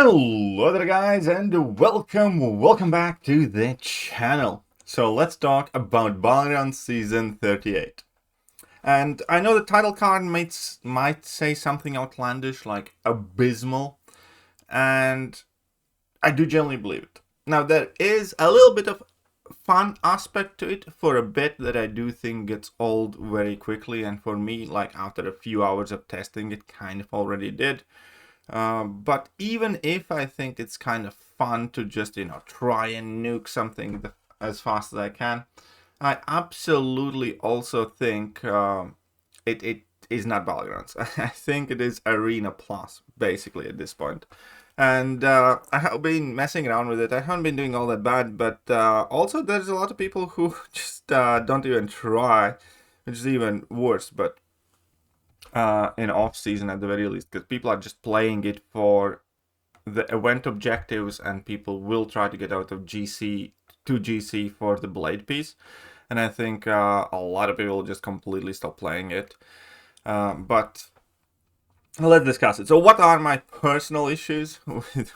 Hello there guys and welcome back to the channel. So let's talk about Battlegrounds Season 38. And I know the title card might say something outlandish like abysmal, and I do generally believe it. Now there is a little bit of fun aspect to it for a bit that I do think gets old very quickly, and for me, like after a few hours of testing, it kind of already did. But even if I think it's kind of fun to just, try and nuke something as fast as I can, I absolutely also think it is not Battlegrounds. I think it is Arena Plus, basically, at this point. And I have been messing around with it. I haven't been doing all that bad, but also there's a lot of people who just don't even try, which is even worse. But in off season at the very least, because people are just playing it for the event objectives, and people will try to get out of GC to GC for the blade piece. And I think a lot of people just completely stop playing it. But let's discuss it. So what are my personal issues with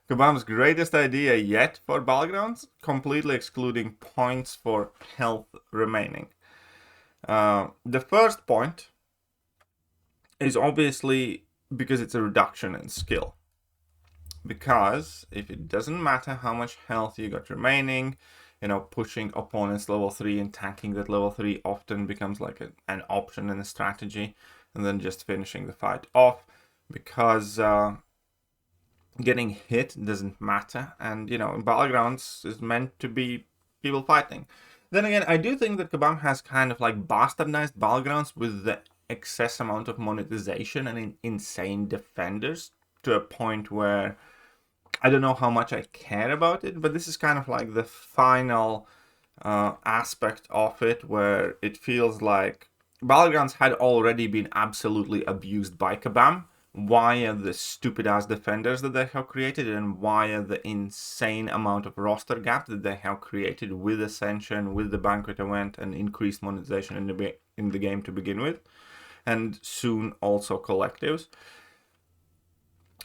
Kabam's greatest idea yet for Battlegrounds? Completely excluding points for health remaining. The first point is obviously because it's a reduction in skill. Because if it doesn't matter how much health you got remaining, pushing opponents level 3 and tanking that level 3 often becomes like an option in a strategy, and then just finishing the fight off, because getting hit doesn't matter, and Battlegrounds is meant to be people fighting. Then again, I do think that Kabam has kind of like bastardized Battlegrounds with the excess amount of monetization and insane defenders to a point where I don't know how much I care about it, but this is kind of like the final aspect of it, where it feels like Battlegrounds had already been absolutely abused by Kabam via the stupid ass defenders that they have created, and via the insane amount of roster gap that they have created with Ascension, with the Banquet event, and increased monetization in the game to begin with, and soon also collectives.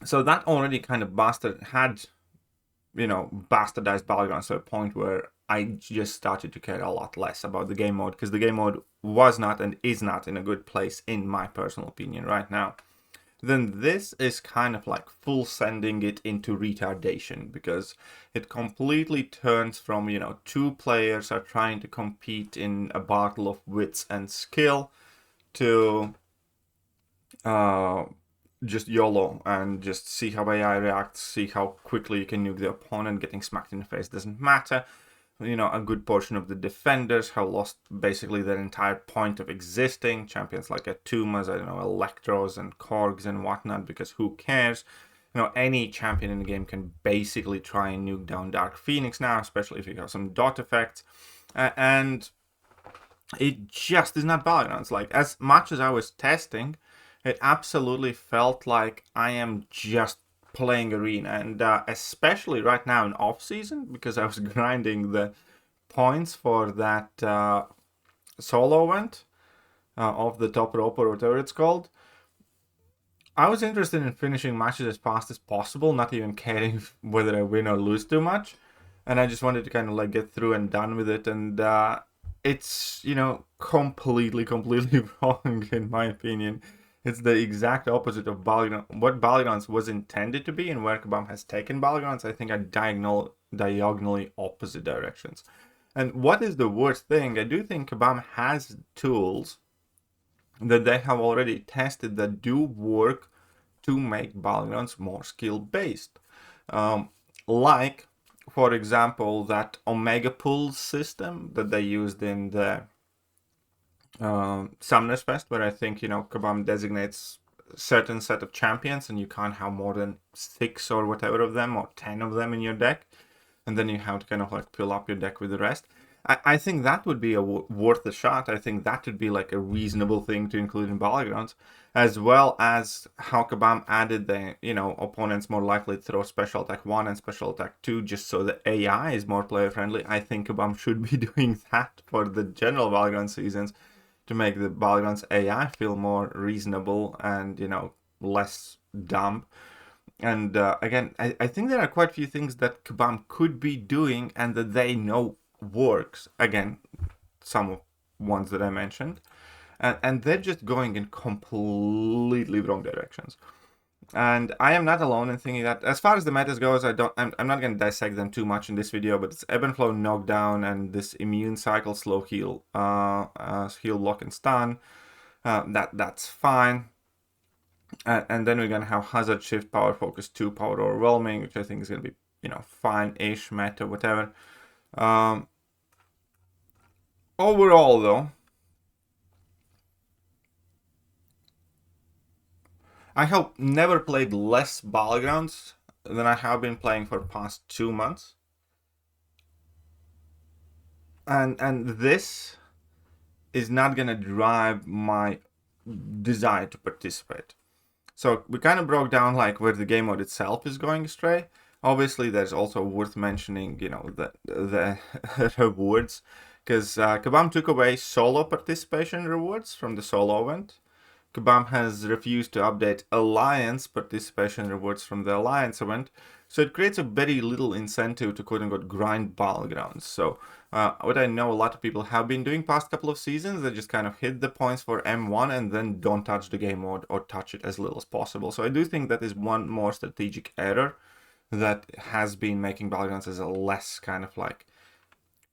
So that already kind of bastardized Battlegrounds to a point where I just started to care a lot less about the game mode, because the game mode was not and is not in a good place, in my personal opinion, right now. Then this is kind of like full sending it into retardation, because it completely turns from, two players are trying to compete in a battle of wits and skill to just YOLO and just see how AI reacts, see how quickly you can nuke the opponent. Getting smacked in the face doesn't matter. A good portion of the defenders have lost basically their entire point of existing. Champions like Atumas, Electros and Korgs and whatnot, because who cares? Any champion in the game can basically try and nuke down Dark Phoenix now, especially if you have some dot effects. And it just is not Battlegrounds. Like, as much as I was testing, it absolutely felt like I am just playing Arena, and especially right now in off season, because I was grinding the points for that solo event of the top rope or whatever it's called. I was interested in finishing matches as fast as possible, not even caring whether I win or lose too much, and I just wanted to kind of like get through and done with it. And it's completely wrong in my opinion. It's the exact opposite of what Battlegrounds was intended to be, and where Kabam has taken Battlegrounds, I think, are diagonally opposite directions. And what is the worst thing? I do think Kabam has tools that they have already tested that do work to make Battlegrounds more skill-based. Like, for example, that Omega Pulse system that they used in the Summoner's Fest, where I think Kabam designates a certain set of champions, and you can't have more than 6 or whatever of them, or 10 of them in your deck, and then you have to kind of like fill up your deck with the rest. I think that would be worth a shot. I think that would be like a reasonable thing to include in Battlegrounds, as well as how Kabam added the opponents more likely to throw Special Attack 1 and Special Attack 2, just so the AI is more player friendly. I think Kabam should be doing that for the general Battlegrounds seasons, to make the Battlegrounds AI feel more reasonable and less dumb. And again, I think there are quite a few things that Kabam could be doing and that they know works. Again, some of ones that I mentioned. And they're just going in completely wrong directions. And I am not alone in thinking that. As far as the metas goes, I'm not going to dissect them too much in this video, but it's ebb and flow knockdown and this immune cycle slow heal, heal lock and stun. That's fine. And then we're going to have hazard shift, power focus 2, power overwhelming, which I think is going to be, fine-ish meta, whatever. Overall, though, I have never played less Battlegrounds than I have been playing for the past 2 months. And this is not going to drive my desire to participate. So we kind of broke down like where the game mode itself is going astray. Obviously, there's also worth mentioning, the rewards, because Kabam took away solo participation rewards from the solo event. Kabam has refused to update Alliance participation rewards from the Alliance event, so it creates a very little incentive to quote-unquote grind Battlegrounds. So what I know a lot of people have been doing past couple of seasons, they just kind of hit the points for M1 and then don't touch the game mode or touch it as little as possible. So I do think that is one more strategic error that has been making Battlegrounds as a less kind of like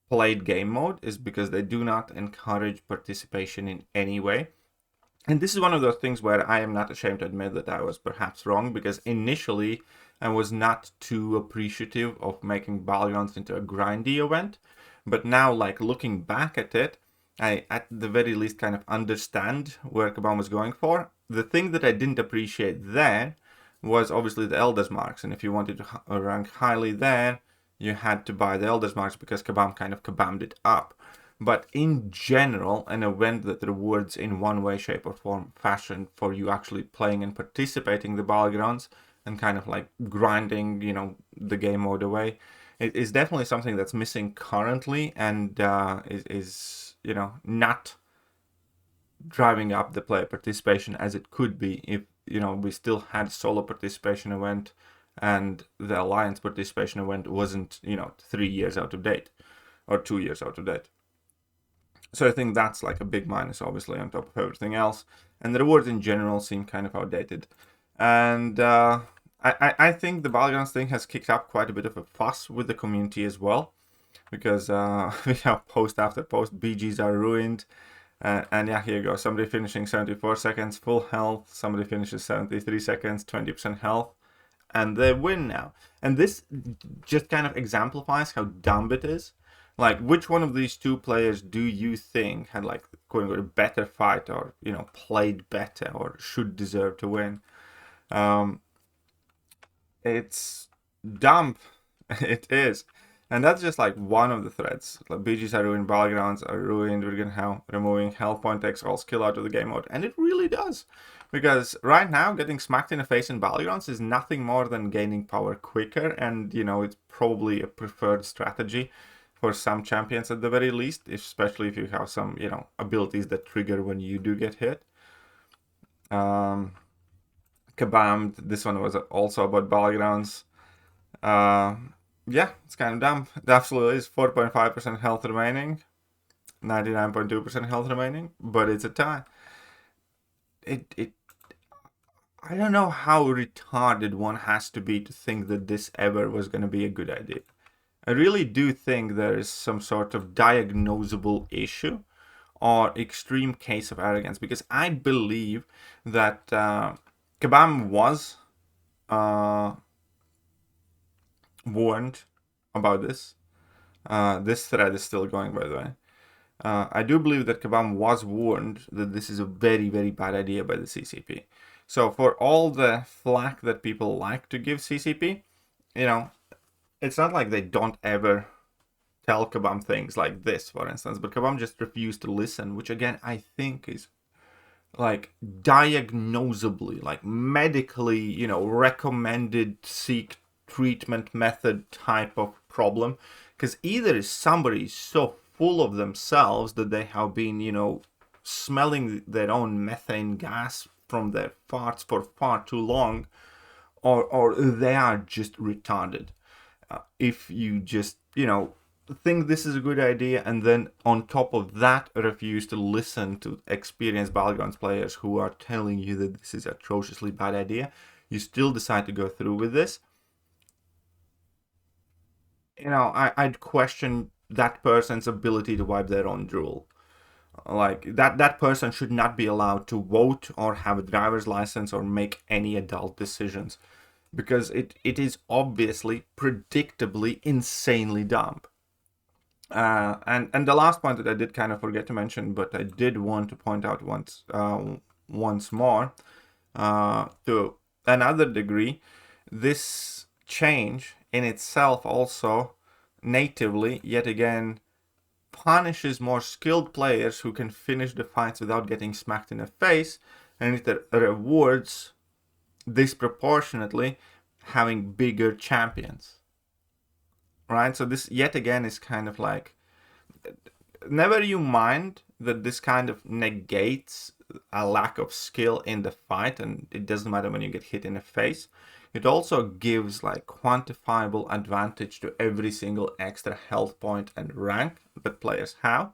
played game mode, is because they do not encourage participation in any way. And this is one of those things where I am not ashamed to admit that I was perhaps wrong, because initially I was not too appreciative of making Battlegrounds into a grindy event. But now, like, looking back at it, I at the very least kind of understand where Kabam was going for. The thing that I didn't appreciate then was obviously the Elder's Marks. And if you wanted to rank highly there, you had to buy the Elder's Marks because Kabam kind of Kabammed it up. But in general, an event that rewards in one way, shape, or form, fashion for you actually playing and participating in the Battlegrounds and kind of like grinding, the game mode away, it is definitely something that's missing currently, and is not driving up the player participation as it could be if we still had solo participation event and the Alliance participation event wasn't 3 years out of date or 2 years out of date. So I think that's like a big minus, obviously, on top of everything else. And the rewards in general seem kind of outdated. And I think the Battlegrounds thing has kicked up quite a bit of a fuss with the community as well. Because we have post after post, BGs are ruined. And yeah, here you go. Somebody finishing 74 seconds, full health. Somebody finishes 73 seconds, 20% health. And they win now. And this just kind of exemplifies how dumb it is. Like, which one of these two players do you think had, like, quote-unquote, a better fight or, played better or should deserve to win? It's dumb. It is. And that's just, like, one of the threads. Like, BGs are ruined, Battlegrounds are ruined, we're gonna have removing health point takes all skill out of the game mode. And it really does. Because right now, getting smacked in the face in Battlegrounds is nothing more than gaining power quicker, and, it's probably a preferred strategy for some champions at the very least, especially if you have some, abilities that trigger when you do get hit. Kabam, this one was also about Battlegrounds. Yeah, it's kind of dumb. It absolutely is. 4.5% health remaining, 99.2% health remaining, but it's a tie. I don't know how retarded one has to be to think that this ever was going to be a good idea. I really do think there is some sort of diagnosable issue or extreme case of arrogance, because I believe that Kabam was warned about this. This thread is still going, by the way. I do believe that Kabam was warned that this is a very, very bad idea by the CCP. So for all the flack that people like to give CCP, it's not like they don't ever tell Kabam things like this, for instance, but Kabam just refused to listen, which again, I think is like diagnosably, like medically, recommended seek treatment method type of problem. Because either somebody is so full of themselves that they have been, smelling their own methane gas from their farts for far too long, or they are just retarded. If you just, think this is a good idea and then on top of that refuse to listen to experienced Battlegrounds players who are telling you that this is an atrociously bad idea, you still decide to go through with this, I'd question that person's ability to wipe their own drool. Like, that person should not be allowed to vote or have a driver's license or make any adult decisions, because it is obviously, predictably, insanely dumb. And the last point that I did kind of forget to mention, but I did want to point out once more, to another degree, this change in itself also natively, yet again, punishes more skilled players who can finish the fights without getting smacked in the face, and it rewards disproportionately having bigger champions. Right? So this yet again is kind of like, never you mind that this kind of negates a lack of skill in the fight, and it doesn't matter when you get hit in the face. It also gives like quantifiable advantage to every single extra health point and rank that players have.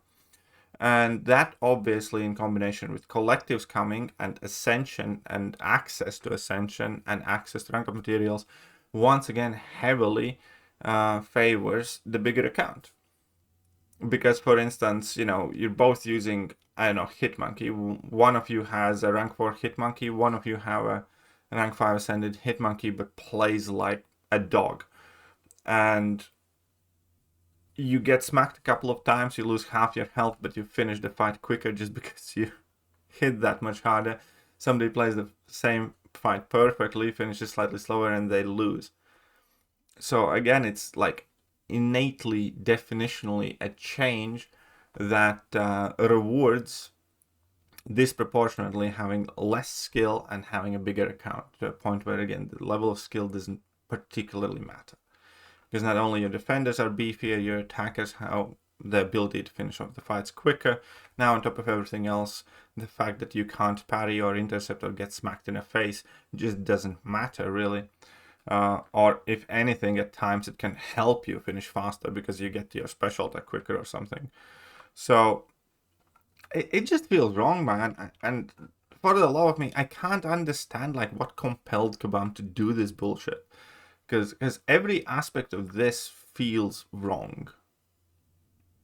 And that obviously in combination with collectives coming and Ascension and access to Ascension and access to rank up materials, once again heavily favors the bigger account. Because for instance, you're both using, Hitmonkey. One of you has a rank 4 Hitmonkey, one of you have a rank 5 ascended Hitmonkey, but plays like a dog. And you get smacked a couple of times, you lose half your health, but you finish the fight quicker just because you hit that much harder. Somebody plays the same fight perfectly, finishes slightly slower, and they lose. So again, it's like innately, definitionally a change that rewards disproportionately having less skill and having a bigger account, to a point where again the level of skill doesn't particularly matter, because not only your defenders are beefier, your attackers have the ability to finish off the fights quicker. Now on top of everything else, the fact that you can't parry or intercept or get smacked in the face just doesn't matter really, or if anything, at times it can help you finish faster because you get your special attack quicker or something. So it just feels wrong, man. And for the love of me, I can't understand like what compelled Kabam to do this bullshit, because every aspect of this feels wrong.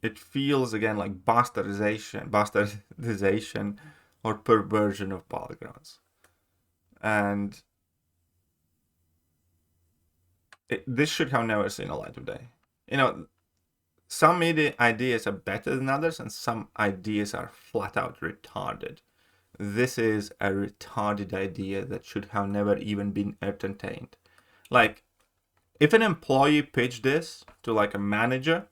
It feels again like bastardization or perversion of Battlegrounds, and this should have never seen a light of day. Some ideas are better than others, and some ideas are flat out retarded. This is a retarded idea that should have never even been entertained. Like, if an employee pitched this to like a manager,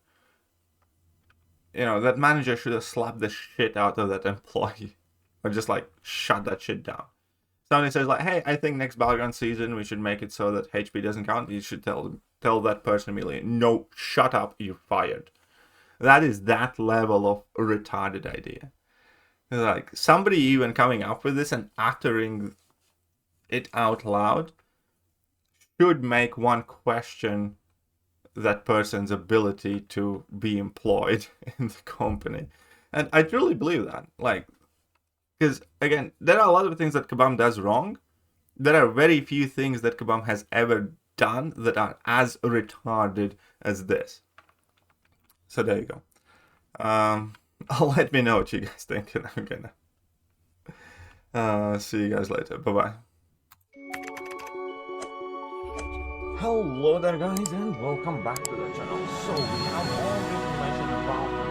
that manager should have slapped the shit out of that employee, or just like shut that shit down. Somebody says like, hey, I think next Battleground season we should make it so that HP doesn't count. You should tell that person immediately, no, shut up, you're fired. That is that level of retarded idea. Like, somebody even coming up with this and uttering it out loud should make one question that person's ability to be employed in the company. And I truly believe that. Like, because again, there are a lot of things that Kabam does wrong. There are very few things that Kabam has ever done that are as retarded as this. So there you go. Let me know what you guys think, and I'm gonna see you guys later. Bye-bye. Hello there, guys, and welcome back to the channel. So we have all the information about